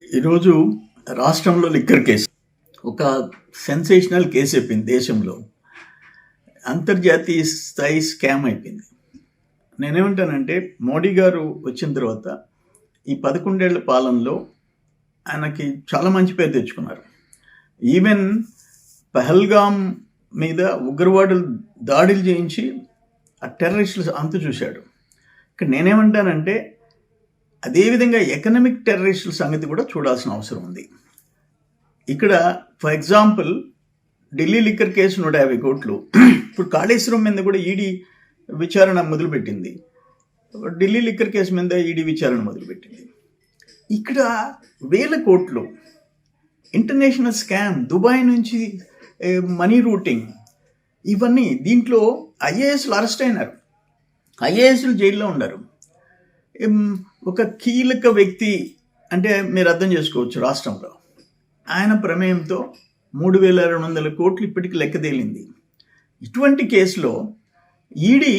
ఈరోజు రాష్ట్రంలో liquor case ఒక సెన్సేషనల్ కేసు అయిపోయింది. దేశంలో అంతర్జాతీయ స్థాయి స్కామ్ అయిపోయింది. నేనేమంటానంటే మోడీ గారు వచ్చిన తర్వాత ఈ 11 ఏళ్ల పాలనలో ఆయనకి చాలా మంచి పేరు తెచ్చుకున్నారు. ఈవెన్ పహల్గామ్ మీద ఉగ్రవాదులు దాడులు చేయించి ఆ టెర్రరిస్టులు అంతు చూశాడు. ఇక్కడ నేనేమంటానంటే అదేవిధంగా ఎకనామిక్ టెర్రరిస్టుల సంగతి కూడా చూడాల్సిన అవసరం ఉంది. ఇక్కడ for example Delhi liquor case 150 కోట్లు. ఇప్పుడు కాళేశ్వరం మీద కూడా ఈడీ విచారణ మొదలుపెట్టింది. ఢిల్లీ లిక్కర్ కేసు మీద ఈడీ విచారణ మొదలుపెట్టింది. ఇక్కడ 1000 కోట్లు ఇంటర్నేషనల్ స్కామ్, దుబాయ్ నుంచి మనీ రూటింగ్, ఇవన్నీ. దీంట్లో ఐఏఎస్లు అరెస్ట్ అయినారు, ఐఏఎస్లు జైల్లో ఉన్నారు. ఒక కీలక వ్యక్తి అంటే మీరు అర్థం చేసుకోవచ్చు, రాష్ట్రంలో ఆయన ప్రమేయంతో 3200 కోట్లు ఇప్పటికి లెక్క తేలింది. ఇటువంటి కేసులో ఈడీ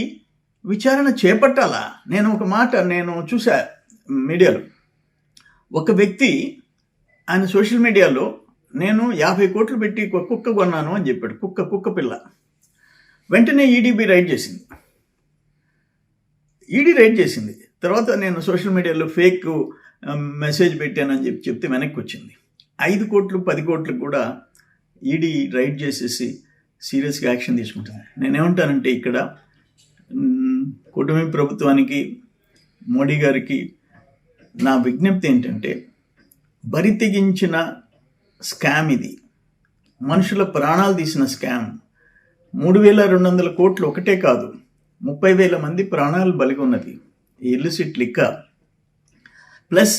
విచారణ చేపట్టాలా? నేను చూసా మీడియాలో, ఒక వ్యక్తి ఆయన సోషల్ మీడియాలో నేను 50 కోట్లు పెట్టి కుక్క కొన్నాను అని చెప్పాడు. కుక్క పిల్ల. వెంటనే ఈడీ రైడ్ చేసింది. తర్వాత నేను సోషల్ మీడియాలో ఫేక్ మెసేజ్ పెట్టానని చెప్తే వెనక్కి వచ్చింది. 5 కోట్లు 10 కోట్లకు కూడా ఈడీ రైడ్ చేసేసి సీరియస్గా యాక్షన్ తీసుకుంటుంది. నేనేమంటానంటే ఇక్కడ కూటమి ప్రభుత్వానికి, మోడీ గారికి నా విజ్ఞప్తి ఏంటంటే, బరి తెగించిన స్కామ్ ఇది. మనుషుల ప్రాణాలు తీసిన స్కామ్. 3200 కోట్లు ఒకటే కాదు, 30,000 మంది ప్రాణాలు బలిగి ఉన్నది ఈ ఇల్లిసిట్ లిక్కర్. ప్లస్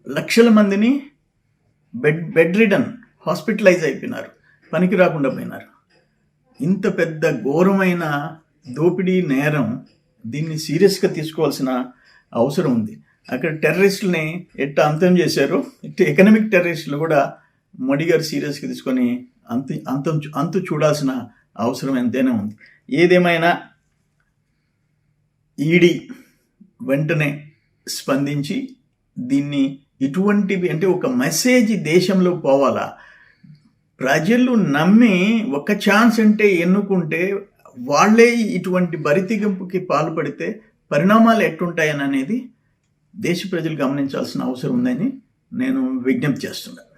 లక్షల మందిని బెడ్ రిడన్, హాస్పిటలైజ్ అయిపోయినారు, పనికి రాకుండా పోయినారు. ఇంత పెద్ద ఘోరమైన దోపిడీ నేరం, దీన్ని సీరియస్గా తీసుకోవాల్సిన అవసరం ఉంది. అక్కడ టెర్రరిస్టులని ఎట్లా అంతం చేశారో, ఇట్లా ఎకనామిక్ టెర్రరిస్టులు కూడా మోడీ గారు సీరియస్గా తీసుకొని అంతు చూడాల్సిన అవసరం ఎంతైనా ఉంది. ఏదేమైనా ఈడీ వెంటనే స్పందించి దీన్ని, ఇటువంటివి అంటే ఒక మెసేజ్ దేశంలో పోవాలా, ప్రజలు నమ్మి ఒక ఛాన్స్ అంటే ఎన్నుకుంటే వాళ్ళే ఇటువంటి బరితెగింపుకి పాల్పడితే పరిణామాలు ఎట్టుంటాయని అనేది దేశ ప్రజలు గమనించాల్సిన అవసరం ఉందని నేను విజ్ఞప్తి చేస్తున్నాను.